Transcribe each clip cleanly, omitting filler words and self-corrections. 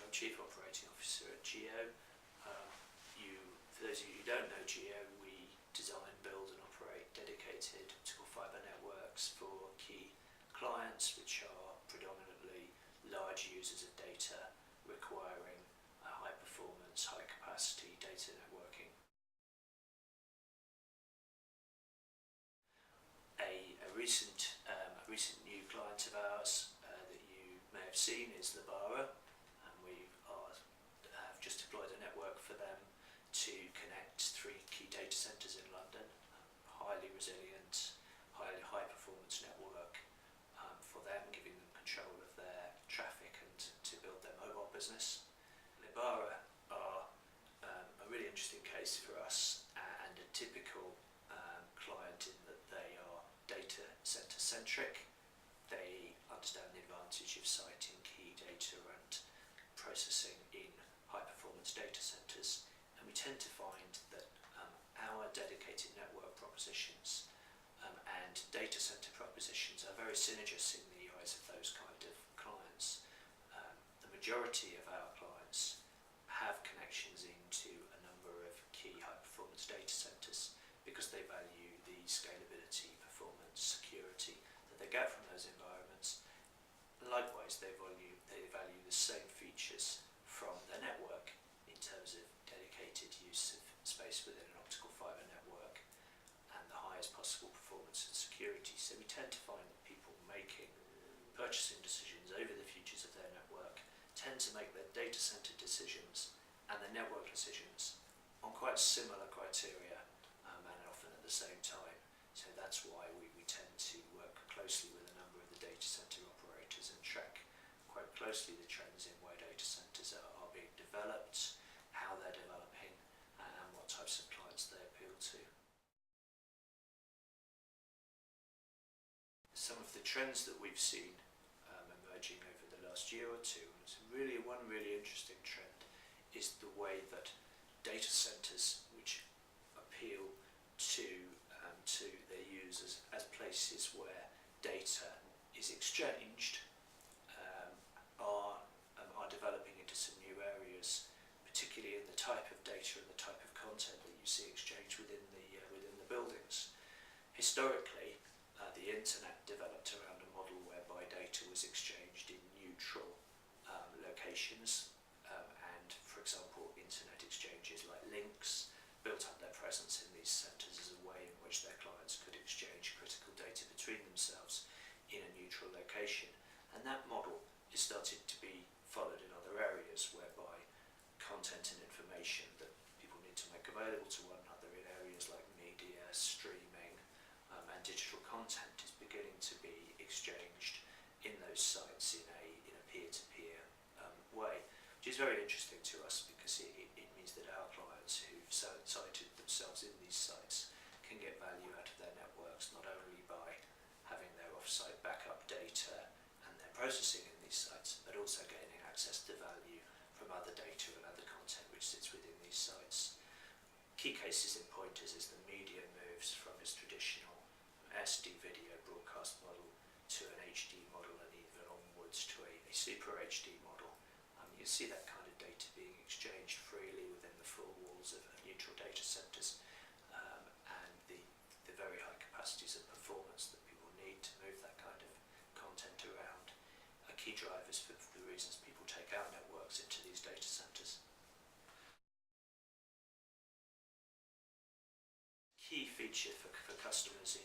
I'm Chief Operating Officer at Geo. For those of you who don't know Geo, we design, build and operate dedicated optical fibre networks for key clients, which are predominantly large users of data requiring high performance, high capacity data networking. A recent new client of ours that you may have seen is Lebara, and we have just deployed a network for them to connect 3 key data centres in London. Highly resilient, high performance network for them, giving them control of their traffic and to build their mobile business. Lebara are a really interesting case for us and a typical client in that they are data centre centric. They understand the advantage of citing key data and processing in high performance data centres, and we tend to find that our dedicated network propositions and data centre propositions are very synergist in the eyes of those kind of clients. The majority of our clients have connections into a number of key high performance data centres because they value the scalability, performance, security that they get from those environments. Likewise, they value the same features from their network in terms of dedicated use of space within an optical fibre network and the highest possible performance and security. So we tend to find that people making purchasing decisions over the futures of their network tend to make their data centre decisions and their network decisions on quite similar criteria and often at the same time. So that's why we tend to work closely with a number of the data centre operators and track quite closely the trends in where data centres are being developed, how they're developing and what types of clients they appeal to. Some of the trends that we've seen emerging over the last year or two, and one really interesting trend is the way that data centres which appeal to their users as places where data is exchanged are developing into some new areas, particularly in the type of data and the type of content that you see exchanged within the buildings. Historically, the internet developed around a model whereby data was exchanged in neutral locations, and for example, internet exchanges like links built up their presence in these centres as a way in which their clients could exchange critical data between themselves in a neutral location. And that model is started to be followed in other areas whereby content and information that people need to make available to one another in areas like media, streaming and digital content is beginning to be exchanged in those sites in a peer-to-peer way, which is very interesting to us because it means that our clients who've sited themselves in these sites can get value out of their networks, not only by having their off-site backup data and their processing in these sites, but also gaining access to value from other data and other content which sits within these sites. Key cases in pointers is the media moves from its traditional SD video broadcast model to an HD model and even onwards to a Super HD model. You see that kind of data being exchanged freely within the four walls of neutral data centres, and the very high capacities of performance that people need to move that kind of content around are key drivers for the reasons people take our networks into these data centres. Key feature for customers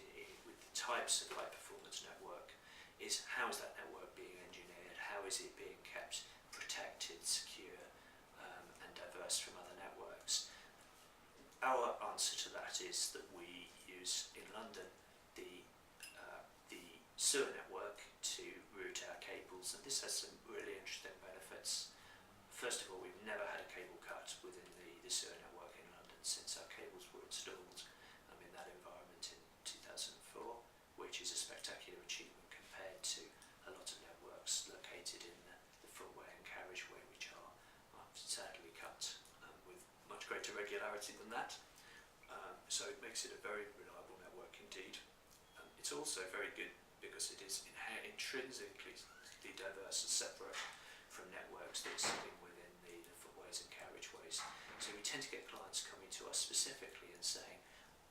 with the types of high performance network is how is that network being engineered, how is it being kept protected, secure and diverse from other networks. Our answer to that is that we use in London the sewer network to route our cables, and this has some really interesting benefits. First of all, we've never had a cable cut within the sewer network in London since our cables were installed in that environment in 2004, which is a spectacular achievement compared to a lot of networks located in the footway and carriageway, which are sadly cut with much greater regularity than that. So it makes it a very reliable network indeed. It's also very good because it is intrinsically diverse and separate from networks that are sitting tend to get clients coming to us specifically and saying,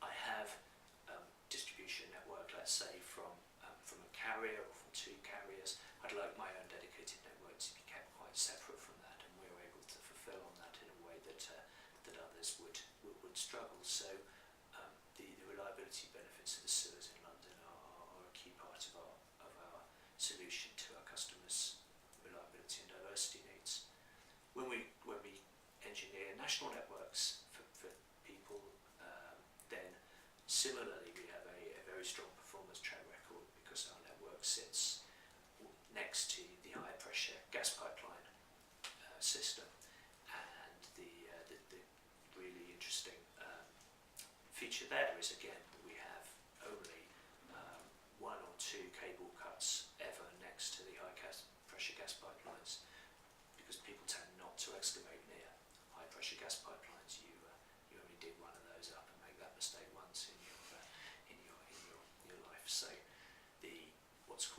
I have distribution network, let's say from a carrier or from two carriers. I'd like my own dedicated network to be kept quite separate from that, and we were able to fulfil on that in a way that others would struggle. So the reliability benefits of the sewers in London are a key part of our solution to our customers' reliability and diversity needs. When we engineer national networks for people, then similarly we have a very strong performance track record, because our network sits next to the high pressure gas pipeline system. And the really interesting feature there is, again, that we have only one or two cable cuts ever next to the high pressure gas pipelines, because people tend not to excavate near high pressure gas pipelines. You only dig one of those up and make that mistake once in your life. So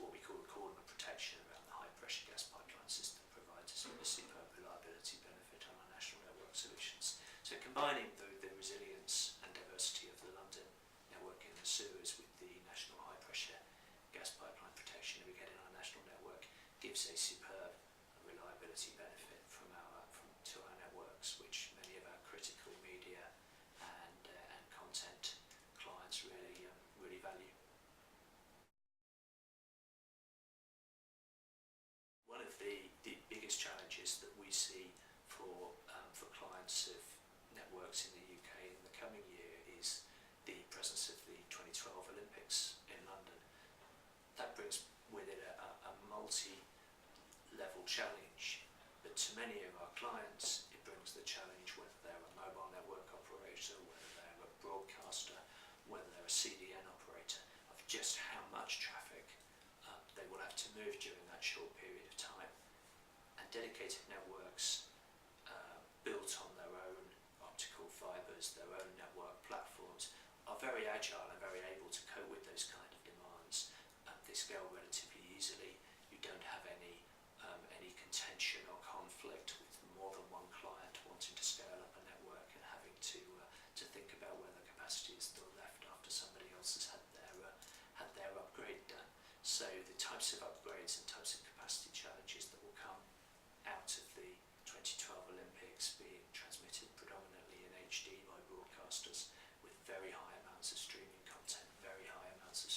what we call a cordon of protection around the high pressure gas pipeline system provides us with a superb reliability benefit on our national network solutions. So combining the resilience and diversity of the London network in the sewers with the national high pressure gas pipeline protection that we get in our national network gives a superb reliability benefit to our networks, which many of our critical media and content clients really value. One of the biggest challenges that we see for clients of networks in the UK in the coming year is the presence of the 2012 Olympics in London. That brings with it a multi-level challenge, but to many of our clients it brings the challenge, whether they're a mobile network operator, whether they're a broadcaster, whether they're a CDN operator, of just how much traffic they will have to move during that short period of time. And dedicated networks built on their own optical fibres, their own network platforms, are very agile and very able to cope with those kind of demands. They scale relatively easily. You don't have any contention or conflict with more than one client wanting to scale up a network and having to think about whether capacity is still left after somebody else has had their upgrade done. So the types of upgrades and types of capacity challenges that will come out of the 2012 Olympics, being transmitted predominantly in HD by broadcasters with very high amounts of streaming content, very high amounts of